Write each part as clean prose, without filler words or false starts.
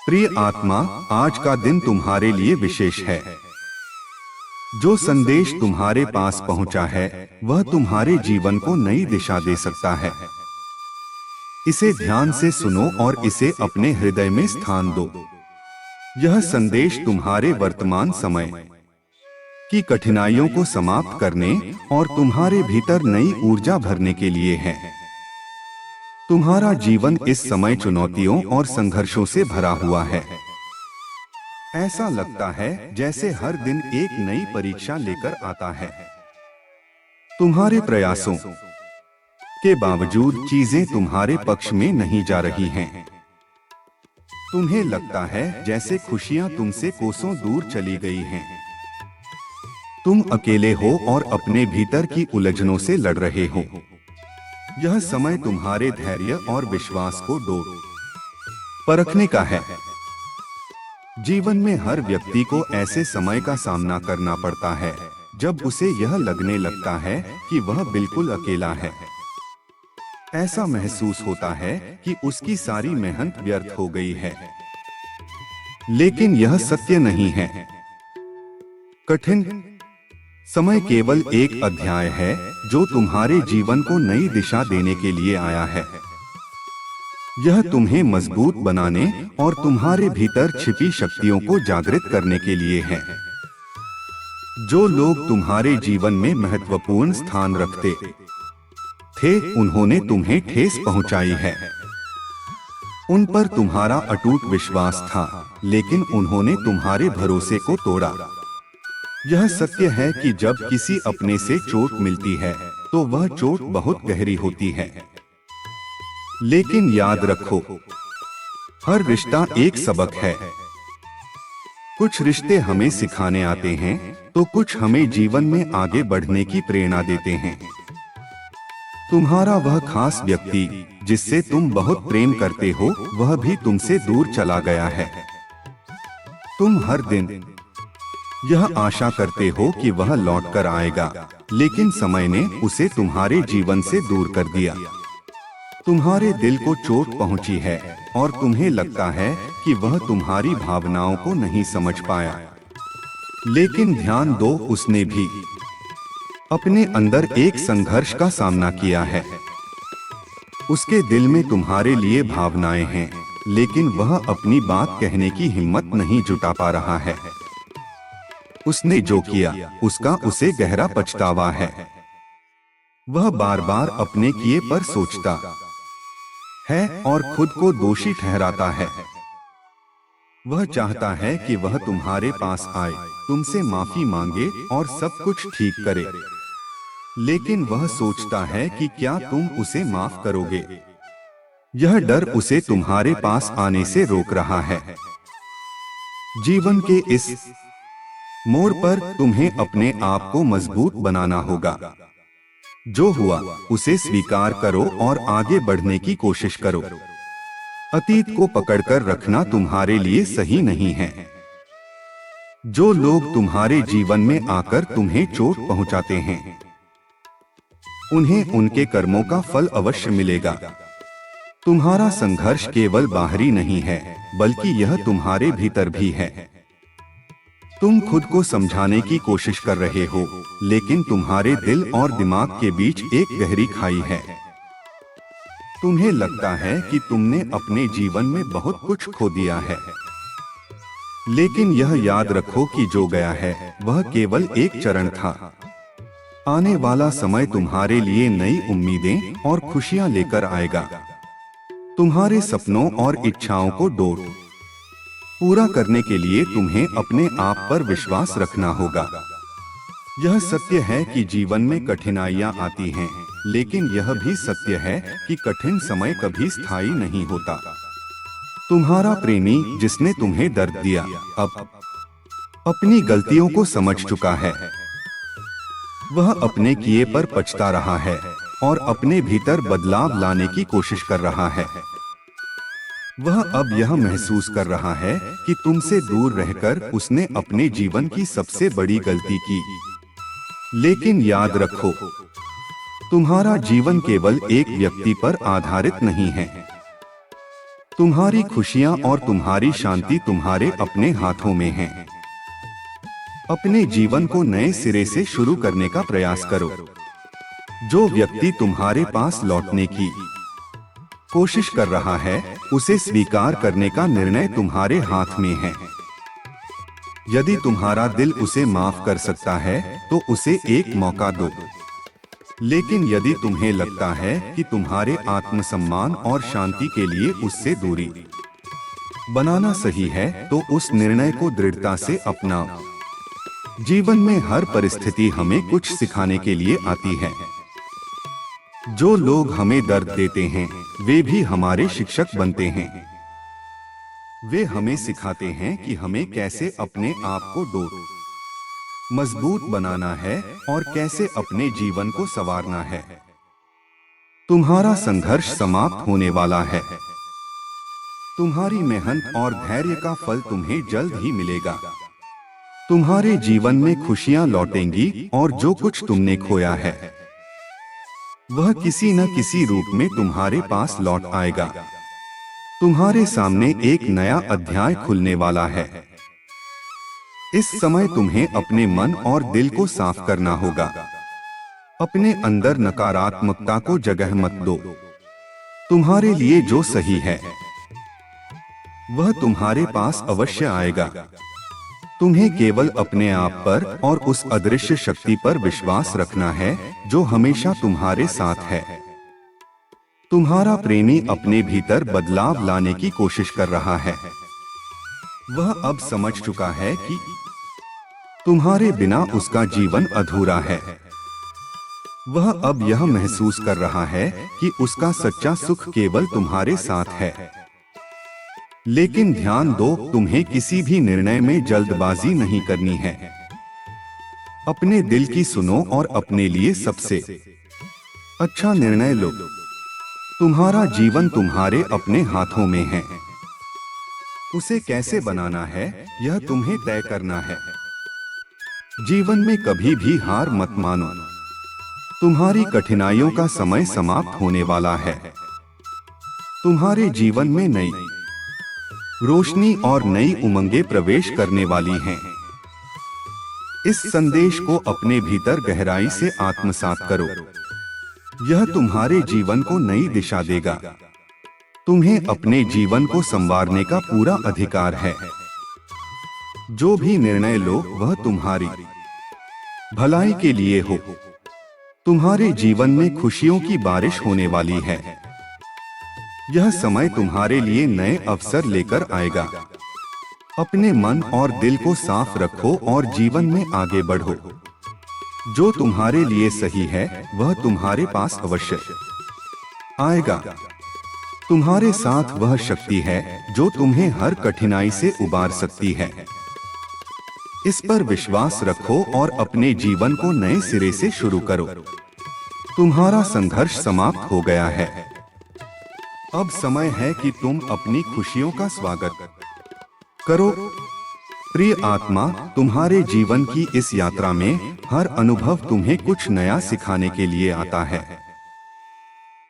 प्रिय आत्मा, आज का दिन तुम्हारे लिए विशेष है। जो संदेश तुम्हारे पास पहुंचा है वह तुम्हारे जीवन को नई दिशा दे सकता है। इसे ध्यान से सुनो और इसे अपने हृदय में स्थान दो। यह संदेश तुम्हारे वर्तमान समय की कठिनाइयों को समाप्त करने और तुम्हारे भीतर नई ऊर्जा भरने के लिए है। तुम्हारा जीवन इस समय चुनौतियों और संघर्षों से भरा हुआ है। ऐसा लगता है जैसे हर दिन एक नई परीक्षा लेकर आता है। तुम्हारे प्रयासों के बावजूद चीजें तुम्हारे पक्ष में नहीं जा रही हैं। तुम्हें लगता है जैसे खुशियां तुमसे कोसों दूर चली गई हैं। तुम अकेले हो और अपने भीतर की उलझनों से लड़ रहे हो। यह समय तुम्हारे धैर्य और विश्वास को परखने का है। जीवन में हर व्यक्ति को ऐसे समय का सामना करना पड़ता है जब उसे यह लगने लगता है कि वह बिल्कुल अकेला है। ऐसा महसूस होता है कि उसकी सारी मेहनत व्यर्थ हो गई है। लेकिन यह सत्य नहीं है। कठिन समय केवल एक अध्याय है जो तुम्हारे जीवन को नई दिशा देने के लिए आया है। यह तुम्हें मजबूत बनाने और तुम्हारे भीतर छिपी शक्तियों को जागृत करने के लिए है। जो लोग तुम्हारे जीवन में महत्वपूर्ण स्थान रखते थे, उन्होंने तुम्हें ठेस पहुंचाई है। उन पर तुम्हारा अटूट विश्वास था, लेकिन उन्होंने तुम्हारे भरोसे को तोड़ा। यह सत्य है कि जब किसी अपने से चोट मिलती है तो वह चोट बहुत गहरी होती है। लेकिन याद रखो, हर रिश्ता एक सबक है। कुछ रिश्ते हमें सिखाने आते हैं तो कुछ हमें जीवन में आगे बढ़ने की प्रेरणा देते हैं। तुम्हारा वह खास व्यक्ति जिससे तुम बहुत प्रेम करते हो, वह भी तुमसे दूर चला गया है। तुम हर दिन यह आशा करते हो कि वह लौटकर आएगा, लेकिन समय ने उसे तुम्हारे जीवन से दूर कर दिया। तुम्हारे दिल को चोट पहुंची है और तुम्हें लगता है कि वह तुम्हारी भावनाओं को नहीं समझ पाया। लेकिन ध्यान दो, उसने भी अपने अंदर एक संघर्ष का सामना किया है। उसके दिल में तुम्हारे लिए भावनाएं हैं, लेकिन वह अपनी बात कहने की हिम्मत नहीं जुटा पा रहा है। उसने जो किया उसका उसे गहरा पछतावा है। वह बार बार अपने किए पर सोचता है और खुद को दोषी ठहराता है। वह चाहता है कि वह तुम्हारे पास आए, तुमसे माफी मांगे और सब कुछ ठीक करे। लेकिन वह सोचता है कि क्या तुम उसे माफ करोगे। यह डर उसे तुम्हारे पास आने से रोक रहा है। जीवन के इस मोड़ पर तुम्हें अपने आप को मजबूत बनाना होगा। जो हुआ उसे स्वीकार करो और आगे बढ़ने की कोशिश करो। अतीत को पकड़कर रखना तुम्हारे लिए सही नहीं है। जो लोग तुम्हारे जीवन में आकर तुम्हें चोट पहुंचाते हैं, उन्हें उनके कर्मों का फल अवश्य मिलेगा। तुम्हारा संघर्ष केवल बाहरी नहीं है, बल्कि यह तुम्हारे भीतर भी है। तुम खुद को समझाने की कोशिश कर रहे हो, लेकिन तुम्हारे दिल और दिमाग के बीच एक गहरी खाई है। तुम्हें लगता है कि तुमने अपने जीवन में बहुत कुछ खो दिया है। लेकिन यह याद रखो कि जो गया है वह केवल एक चरण था। आने वाला समय तुम्हारे लिए नई उम्मीदें और खुशियां लेकर आएगा। तुम्हारे सपनों और इच्छाओं को पूरा करने के लिए तुम्हें अपने आप पर विश्वास रखना होगा। यह सत्य है कि जीवन में कठिनाइयां आती हैं, लेकिन यह भी सत्य है कि कठिन समय कभी स्थायी नहीं होता। तुम्हारा प्रेमी जिसने तुम्हें दर्द दिया, अब अपनी गलतियों को समझ चुका है। वह अपने किए पर पछता रहा है और अपने भीतर बदलाव लाने की कोशिश कर रहा है। वह अब यह महसूस कर रहा है कि तुमसे दूर रहकर उसने अपने जीवन की सबसे बड़ी गलती की। लेकिन याद रखो, तुम्हारा जीवन केवल एक व्यक्ति पर आधारित नहीं है। तुम्हारी खुशियां और तुम्हारी शांति तुम्हारे अपने हाथों में है। अपने जीवन को नए सिरे से शुरू करने का प्रयास करो। जो व्यक्ति तुम्हारे पास लौटने की कोशिश कर रहा है, उसे स्वीकार करने का निर्णय तुम्हारे हाथ में है। यदि तुम्हारा दिल उसे माफ कर सकता है तो उसे एक मौका दो। लेकिन यदि तुम्हें लगता है कि तुम्हारे आत्मसम्मान और शांति के लिए उससे दूरी बनाना सही है, तो उस निर्णय को दृढ़ता से अपनाओ। जीवन में हर परिस्थिति हमें कुछ सिखाने के लिए आती है। जो लोग हमें दर्द देते हैं, वे भी हमारे शिक्षक बनते हैं। वे हमें सिखाते हैं कि हमें कैसे अपने आप को मजबूत बनाना है और कैसे अपने जीवन को संवारना है। तुम्हारा संघर्ष समाप्त होने वाला है। तुम्हारी मेहनत और धैर्य का फल तुम्हें जल्द ही मिलेगा। तुम्हारे जीवन में खुशियां लौटेंगी और जो कुछ तुमने खोया है, वह किसी न किसी रूप में तुम्हारे पास लौट आएगा। तुम्हारे सामने एक नया अध्याय खुलने वाला है। इस समय तुम्हें अपने मन और दिल को साफ करना होगा। अपने अंदर नकारात्मकता को जगह मत दो। तुम्हारे लिए जो सही है, वह तुम्हारे पास अवश्य आएगा। तुम्हें केवल अपने आप पर और उस अदृश्य शक्ति पर विश्वास रखना है जो हमेशा तुम्हारे साथ है। तुम्हारा प्रेमी अपने भीतर बदलाव लाने की कोशिश कर रहा है। वह अब समझ चुका है कि तुम्हारे बिना उसका जीवन अधूरा है। वह अब यह महसूस कर रहा है कि उसका सच्चा सुख केवल तुम्हारे साथ है। लेकिन ध्यान दो, तुम्हें किसी भी निर्णय में जल्दबाजी नहीं करनी है। अपने दिल की सुनो और अपने लिए सबसे अच्छा निर्णय लो। तुम्हारा जीवन तुम्हारे अपने हाथों में है। उसे कैसे बनाना है, यह तुम्हें तय करना है। जीवन में कभी भी हार मत मानो। तुम्हारी कठिनाइयों का समय समाप्त होने वाला है। तुम्हारे जीवन में नई रोशनी और नई उमंगें प्रवेश करने वाली हैं। इस संदेश को अपने भीतर गहराई से आत्मसात करो। यह तुम्हारे जीवन को नई दिशा देगा। तुम्हें अपने जीवन को संवारने का पूरा अधिकार है। जो भी निर्णय लो, वह तुम्हारी भलाई के लिए हो। तुम्हारे जीवन में खुशियों की बारिश होने वाली है। यह समय तुम्हारे लिए नए अवसर लेकर आएगा। अपने मन और दिल को साफ रखो और जीवन में आगे बढ़ो। जो तुम्हारे लिए सही है, वह तुम्हारे पास अवश्य आएगा। तुम्हारे साथ वह शक्ति है जो तुम्हें हर कठिनाई से उबार सकती है। इस पर विश्वास रखो और अपने जीवन को नए सिरे से शुरू करो। तुम्हारा संघर्ष समाप्त हो गया है। अब समय है कि तुम अपनी खुशियों का स्वागत करो। प्रिय आत्मा, तुम्हारे जीवन की इस यात्रा में हर अनुभव तुम्हें कुछ नया सिखाने के लिए आता है।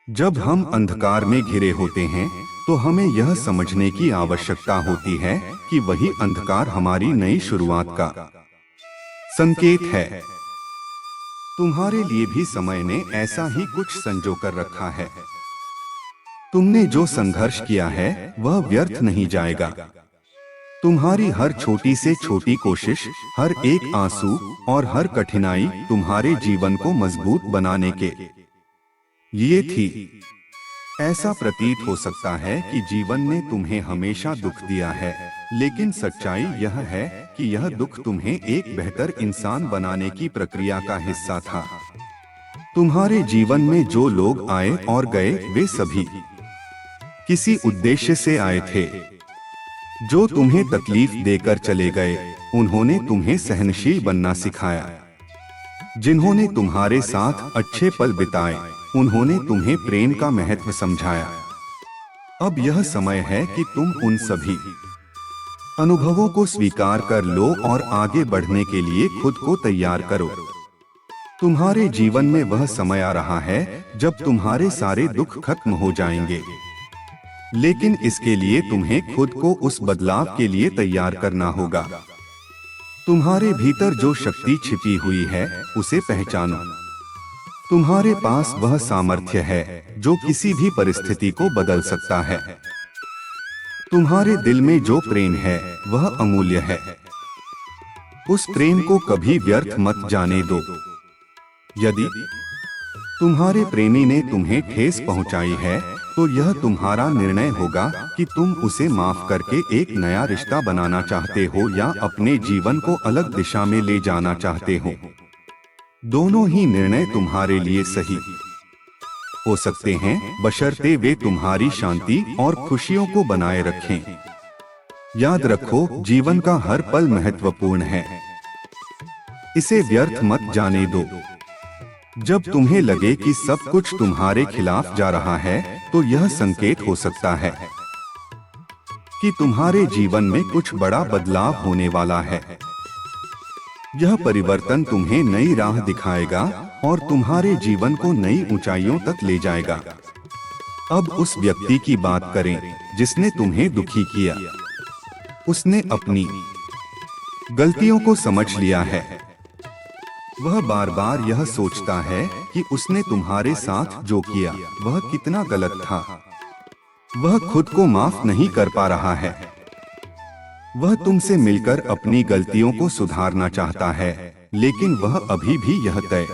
जब हम अंधकार में घिरे होते हैं, तो हमें यह समझने की आवश्यकता होती है कि वही अंधकार हमारी नई शुरुआत का संकेत है। तुम्हारे लिए भी समय ने ऐसा ही कुछ संजो कर रखा है। तुमने जो संघर्ष किया है, वह व्यर्थ नहीं जाएगा। तुम्हारी हर छोटी से छोटी कोशिश, हर एक आंसू और हर कठिनाई तुम्हारे जीवन को मजबूत बनाने के लिए थी। ऐसा प्रतीत हो सकता है कि जीवन ने तुम्हें हमेशा दुख दिया है, लेकिन सच्चाई यह है कि यह दुख तुम्हें एक बेहतर इंसान बनाने की प्रक्रिया का हिस्सा था। तुम्हारे जीवन में जो लोग आए और गए, वे सभी किसी उद्देश्य से आए थे। जो तुम्हें तकलीफ देकर चले गए, उन्होंने तुम्हें सहनशील बनना सिखाया। जिन्होंने तुम्हारे साथ अच्छे पल बिताए, उन्होंने तुम्हें प्रेम का महत्व समझाया। अब यह समय है कि तुम उन सभी अनुभवों को स्वीकार कर लो और आगे बढ़ने के लिए खुद को तैयार करो। तुम्हारे जीवन में वह समय आ रहा है जब तुम्हारे सारे दुख खत्म हो जाएंगे। लेकिन इसके लिए तुम्हें खुद को उस बदलाव के लिए तैयार करना होगा। तुम्हारे भीतर जो शक्ति छिपी हुई है उसे पहचानो। तुम्हारे पास वह सामर्थ्य है जो किसी भी परिस्थिति को बदल सकता है। तुम्हारे दिल में जो प्रेम है वह अमूल्य है। उस प्रेम को कभी व्यर्थ मत जाने दो। यदि तुम्हारे प्रेमी ने तुम्हें ठेस पहुंचाई है तो यह तुम्हारा निर्णय होगा कि तुम उसे माफ करके एक नया रिश्ता बनाना चाहते हो या अपने जीवन को अलग दिशा में ले जाना चाहते हो। दोनों ही निर्णय तुम्हारे लिए सही हो सकते हैं, बशर्ते वे तुम्हारी शांति और खुशियों को बनाए रखें। याद रखो, जीवन का हर पल महत्वपूर्ण है। इसे व्यर्थ मत जाने दो। जब तुम्हें लगे कि सब कुछ तुम्हारे खिलाफ जा रहा है तो यह संकेत हो सकता है कि तुम्हारे जीवन में कुछ बड़ा बदलाव होने वाला है। यह परिवर्तन तुम्हें नई राह दिखाएगा और तुम्हारे जीवन को नई ऊंचाइयों तक ले जाएगा। अब उस व्यक्ति की बात करें जिसने तुम्हें दुखी किया। उसने अपनी गलतियों को समझ लिया है। वह बार बार यह सोचता है कि उसने तुम्हारे साथ जो किया वह कितना गलत था। वह खुद को माफ नहीं कर पा रहा है। वह तुमसे मिलकर अपनी गलतियों को सुधारना चाहता है, लेकिन वह अभी भी यह तय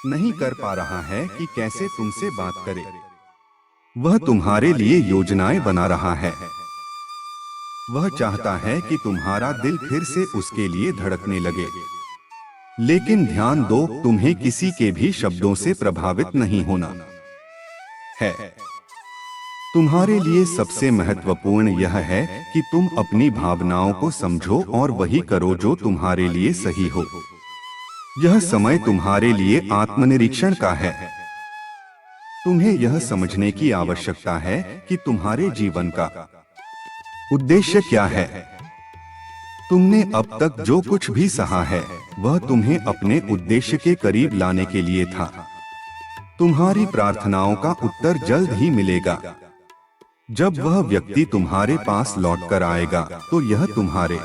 नहीं कर पा रहा है कि कैसे तुमसे बात करे। वह तुम्हारे लिए योजनाएं बना रहा है। वह चाहता है कि तुम्हारा दिल फिर से उसके लिए धड़कने लगे। लेकिन ध्यान दो, तुम्हें किसी के भी शब्दों से प्रभावित नहीं होना है। तुम्हारे लिए सबसे महत्वपूर्ण यह है कि तुम अपनी भावनाओं को समझो और वही करो जो तुम्हारे लिए सही हो। यह समय तुम्हारे लिए आत्मनिरीक्षण का है। तुम्हें यह समझने की आवश्यकता है कि तुम्हारे जीवन का उद्देश्य क्या है। तुमने अब तक जो कुछ भी सहा है वह तुम्हें अपने उद्देश्य के करीब लाने के लिए था। तुम्हारी प्रार्थनाओं का उत्तर जल्द ही मिलेगा। जब वह व्यक्ति तुम्हारे पास लौट कर आएगा तो यह तुम्हारे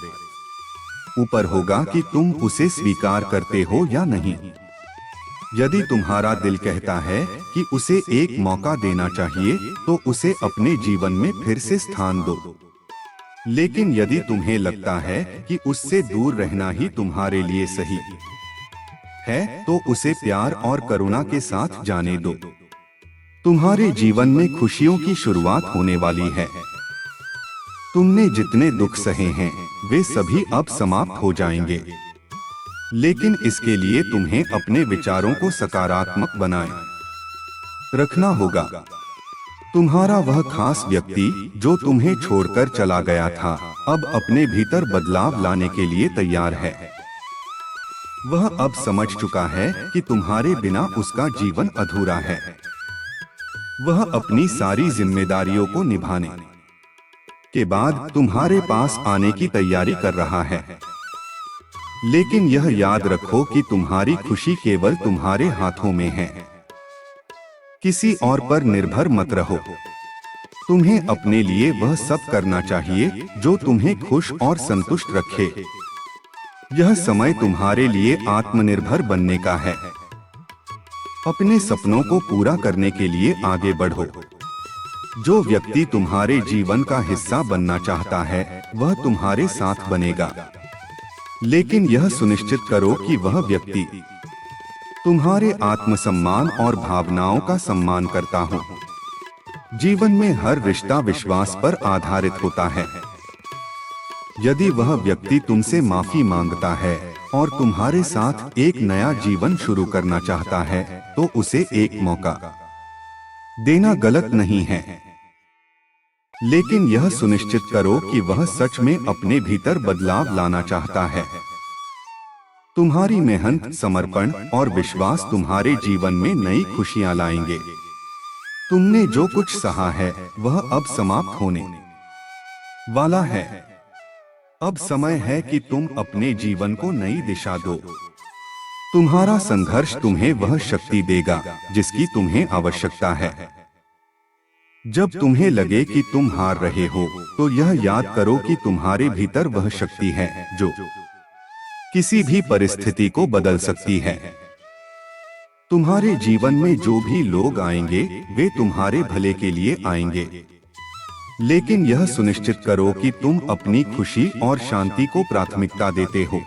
ऊपर होगा कि तुम उसे स्वीकार करते हो या नहीं। यदि तुम्हारा दिल कहता है कि उसे एक मौका देना चाहिए तो उसे अपने जीवन में फिर से स्थान दो। लेकिन यदि तुम्हें लगता है कि उससे दूर रहना ही तुम्हारे लिए सही है तो उसे प्यार और करुणा के साथ जाने दो। तुम्हारे जीवन में खुशियों की शुरुआत होने वाली है। तुमने जितने दुख सहे हैं वे सभी अब समाप्त हो जाएंगे। लेकिन इसके लिए तुम्हें अपने विचारों को सकारात्मक बनाए रखना होगा। तुम्हारा वह खास व्यक्ति जो तुम्हें छोड़कर चला गया था अब अपने भीतर बदलाव लाने के लिए तैयार है। वह अब समझ चुका है कि तुम्हारे बिना उसका जीवन अधूरा है। वह अपनी सारी जिम्मेदारियों को निभाने के बाद तुम्हारे पास आने की तैयारी कर रहा है। लेकिन यह याद रखो कि तुम्हारी खुशी केवल तुम्हारे हाथों में है। किसी और पर निर्भर मत रहो। तुम्हें अपने लिए वह सब करना चाहिए जो तुम्हें खुश और संतुष्ट रखे। यह समय तुम्हारे लिए आत्मनिर्भर बनने का है। अपने सपनों को पूरा करने के लिए आगे बढ़ो। जो व्यक्ति तुम्हारे जीवन का हिस्सा बनना चाहता है वह तुम्हारे साथ बनेगा। लेकिन यह सुनिश्चित करो कि वह व्यक्ति तुम्हारे आत्मसम्मान और भावनाओं का सम्मान करता हो। जीवन में हर रिश्ता विश्वास पर आधारित होता है। यदि वह व्यक्ति तुमसे माफी मांगता है और तुम्हारे साथ एक नया जीवन शुरू करना चाहता है तो उसे एक मौका देना गलत नहीं है। लेकिन यह सुनिश्चित करो कि वह सच में अपने भीतर बदलाव लाना चाहता है। तुम्हारी मेहनत, समर्पण और विश्वास तुम्हारे जीवन में नई खुशियां लाएंगे। तुमने जो कुछ सहा है वह अब समाप्त होने वाला है। अब समय है कि तुम अपने जीवन को नई दिशा दो। तुम्हारा संघर्ष तुम्हें वह शक्ति देगा जिसकी तुम्हें आवश्यकता है। जब तुम्हें लगे कि तुम हार रहे हो, तो यह याद करो कि तुम्हारे भीतर वह शक्ति है जो किसी भी परिस्थिति को बदल सकती है। तुम्हारे जीवन में जो भी लोग आएंगे, वे तुम्हारे भले के लिए आएंगे, लेकिन यह सुनिश्चित करो कि तुम अपनी खुशी और शांति को प्राथमिकता देते हो।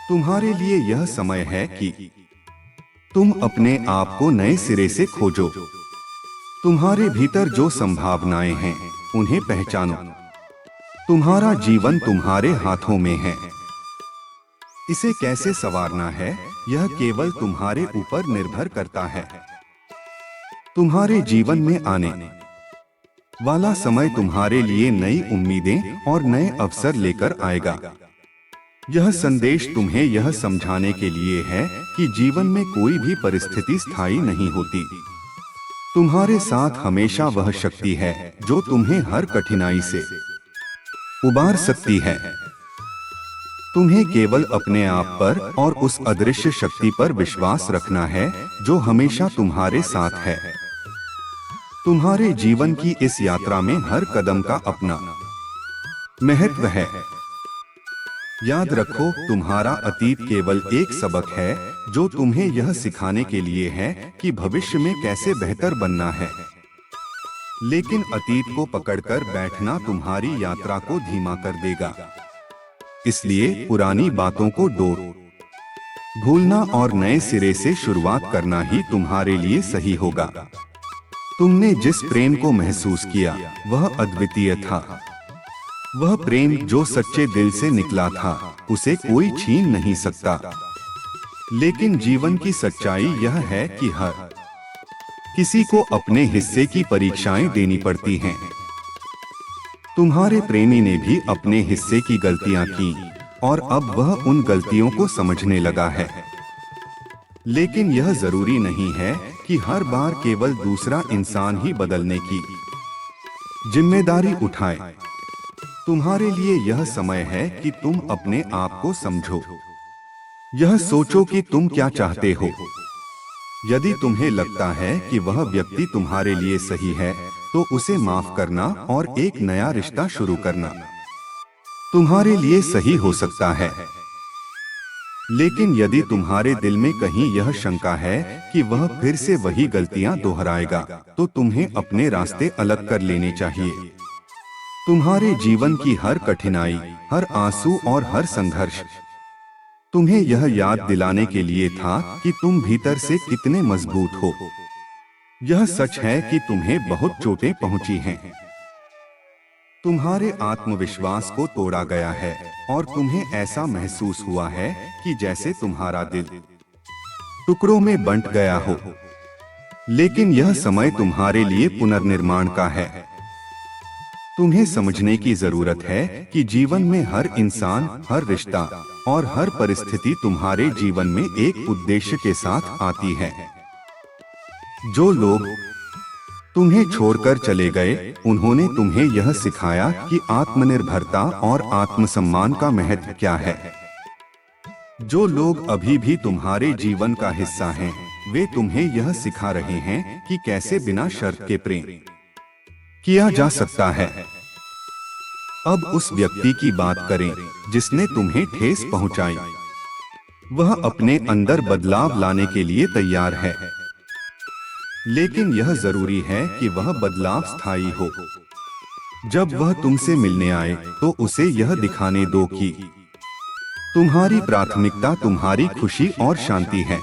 तुम्हारे लिए यह समय है कि तुम अपने आप को नए सिरे से खोजो। तुम्हारे भीतर जो संभावनाएं हैं, उन्हें पहचानो। तुम्हारा जीवन तुम्हारे हाथों में है। इसे कैसे संवारना है, यह केवल तुम्हारे ऊपर निर्भर करता है। तुम्हारे जीवन में आने वाला समय तुम्हारे लिए नई उम्मीदें और नए अवसर लेकर आएगा। यह संदेश तुम्हें यह समझाने के लिए है कि जीवन में कोई भी परिस्थिति स्थायी नहीं होती। तुम्हारे साथ हमेशा वह शक्ति है जो तुम्हें हर कठिनाई से उबार सकती है। तुम्हें केवल अपने आप पर और उस अदृश्य शक्ति पर विश्वास रखना है जो हमेशा तुम्हारे साथ है। तुम्हारे जीवन की इस यात्रा में हर कदम का अपना महत्व है। याद रखो, तुम्हारा अतीत केवल एक सबक है जो तुम्हें यह सिखाने के लिए है कि भविष्य में कैसे बेहतर बनना है। लेकिन अतीत को पकड़कर बैठना तुम्हारी यात्रा को धीमा कर देगा। इसलिए पुरानी बातों को भूलना और नए सिरे से शुरुआत करना ही तुम्हारे लिए सही होगा। तुमने जिस प्रेम को महसूस किया, वह अद्वितीय था। वह प्रेम जो सच्चे दिल से निकला था, उसे कोई छीन नहीं सकता। लेकिन जीवन की सच्चाई यह है कि हर किसी को अपने हिस्से की परीक्षाएं देनी पड़ती हैं। तुम्हारे प्रेमी ने भी अपने हिस्से की गलतियां की और अब वह उन गलतियों को समझने लगा है। लेकिन यह जरूरी नहीं है कि हर बार केवल दूसरा इंसान ही बदलने की जिम्मेदारी उठाए। तुम्हारे लिए यह समय है कि तुम अपने आप को समझो। यह सोचो कि तुम क्या चाहते हो। यदि तुम्हें लगता है कि वह व्यक्ति तुम्हारे लिए सही है, तो उसे माफ करना और एक नया रिश्ता शुरू करना तुम्हारे लिए सही हो सकता है। लेकिन यदि तुम्हारे दिल में कहीं यह शंका है कि वह फिर से वही गलतियां दोहराएगा, तो तुम्हें अपने रास्ते अलग कर लेने चाहिए। तुम्हारे जीवन की हर कठिनाई, हर आंसू और हर संघर्ष तुम्हें यह याद दिलाने के लिए था कि तुम भीतर से कितने मजबूत हो। यह सच है कि तुम्हें बहुत चोटें पहुंची हैं। तुम्हारे आत्मविश्वास को तोड़ा गया है और तुम्हें ऐसा महसूस हुआ है कि जैसे तुम्हारा दिल टुकड़ों में बंट गया हो। लेकिन यह समय तुम्हारे लिए पुनर्निर्माण का है। तुम्हें समझने की जरूरत है कि जीवन में हर इंसान, हर रिश्ता और हर परिस्थिति तुम्हारे जीवन में एक उद्देश्य के साथ आती है। जो लोग तुम्हें छोड़कर चले गए, उन्होंने तुम्हें यह सिखाया कि आत्मनिर्भरता और आत्मसम्मान का महत्व क्या है। जो लोग अभी भी तुम्हारे जीवन का हिस्सा हैं, वे तुम्हें यह सिखा रहे हैं कि कैसे बिना शर्त के प्रेम किया जा सकता है। अब उस व्यक्ति की बात करें जिसने तुम्हें ठेस पहुंचाई। वह अपने अंदर बदलाव लाने के लिए तैयार है, लेकिन यह जरूरी है कि वह बदलाव स्थायी हो। जब वह तुमसे मिलने आए, तो उसे यह दिखाने दो कि तुम्हारी प्राथमिकता तुम्हारी खुशी और शांति है।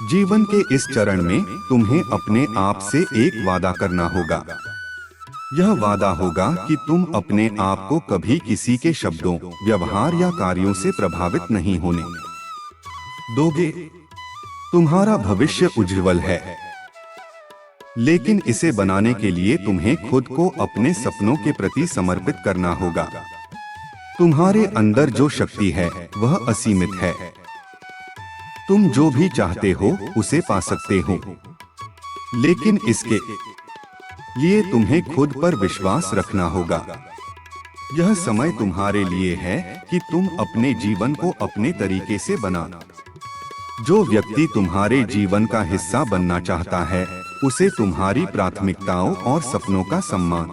जीवन के इस चरण में तुम्हें अपने आप से एक वादा करना होगा। यह वादा होगा कि तुम अपने आप को कभी किसी के शब्दों, व्यवहार या कार्यों से प्रभावित नहीं होने दोगे। तुम्हारा भविष्य उज्जवल है, लेकिन इसे बनाने के लिए तुम्हें खुद को अपने सपनों के प्रति समर्पित करना होगा। तुम्हारे अंदर जो शक्ति है, वह असीमित है। तुम जो भी चाहते हो उसे पा सकते हो, लेकिन इसके लिए तुम्हें खुद पर विश्वास रखना होगा। यह समय तुम्हारे लिए है कि तुम अपने जीवन को अपने तरीके से बना। जो व्यक्ति तुम्हारे जीवन का हिस्सा बनना चाहता है, उसे तुम्हारी प्राथमिकताओं और सपनों का सम्मान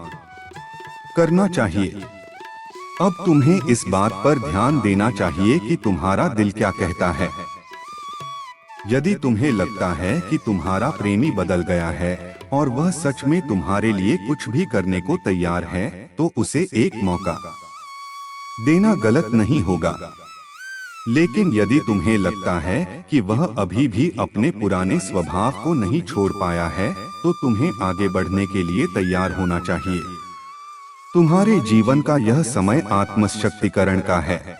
करना चाहिए। अब तुम्हें इस बात पर ध्यान देना चाहिए कि तुम्हारा दिल क्या कहता है। यदि तुम्हें लगता है कि तुम्हारा प्रेमी बदल गया है और वह सच में तुम्हारे लिए कुछ भी करने को तैयार है, तो उसे एक मौका देना गलत नहीं होगा। लेकिन यदि तुम्हें लगता है कि वह अभी भी अपने पुराने स्वभाव को नहीं छोड़ पाया है, तो तुम्हें आगे बढ़ने के लिए तैयार होना चाहिए। तुम्हारे जीवन का यह समय आत्मशक्तिकरण का है।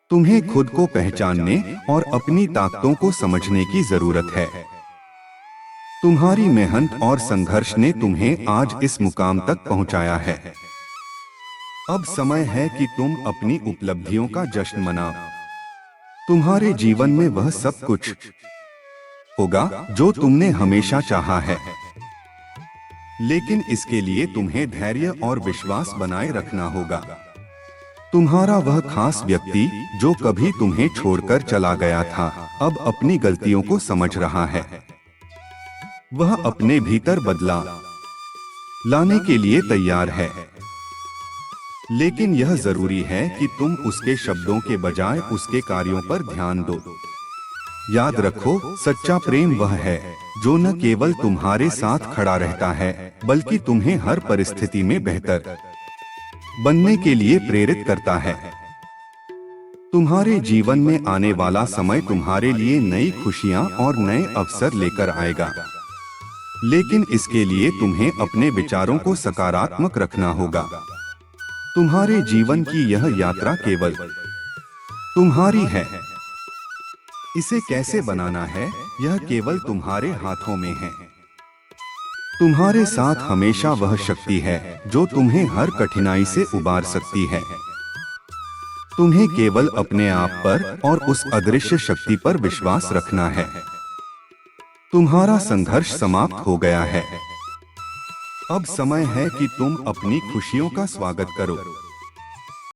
तुम्हें खुद को पहचानने और अपनी ताकतों को समझने की जरूरत है। तुम्हारी मेहनत और संघर्ष ने तुम्हें आज इस मुकाम तक पहुंचाया है। अब समय है कि तुम अपनी उपलब्धियों का जश्न मनाओ। तुम्हारे जीवन में वह सब कुछ होगा जो तुमने हमेशा चाहा है। लेकिन इसके लिए तुम्हें धैर्य और विश्वास बनाए रखना होगा। तुम्हारा वह खास व्यक्ति जो कभी तुम्हें छोड़कर चला गया था, अब अपनी गलतियों को समझ रहा है। वह अपने भीतर बदलाव लाने के लिए तैयार है। लेकिन यह जरूरी है कि तुम उसके शब्दों के बजाय उसके कार्यों पर ध्यान दो। याद रखो, सच्चा प्रेम वह है जो न केवल तुम्हारे साथ खड़ा रहता है, बल्कि तुम्हें हर परिस्थिति में बेहतर बनने के लिए प्रेरित करता है। तुम्हारे जीवन में आने वाला समय तुम्हारे लिए नई खुशियां और नए अवसर लेकर आएगा। लेकिन इसके लिए तुम्हें अपने विचारों को सकारात्मक रखना होगा। तुम्हारे जीवन की यह यात्रा केवल तुम्हारी है। इसे कैसे बनाना है, यह केवल तुम्हारे हाथों में है। तुम्हारे साथ हमेशा वह शक्ति है जो तुम्हें हर कठिनाई से उबार सकती है। तुम्हें केवल अपने आप पर और उस अदृश्य शक्ति पर विश्वास रखना है। तुम्हारा संघर्ष समाप्त हो गया है। अब समय है कि तुम अपनी खुशियों का स्वागत करो।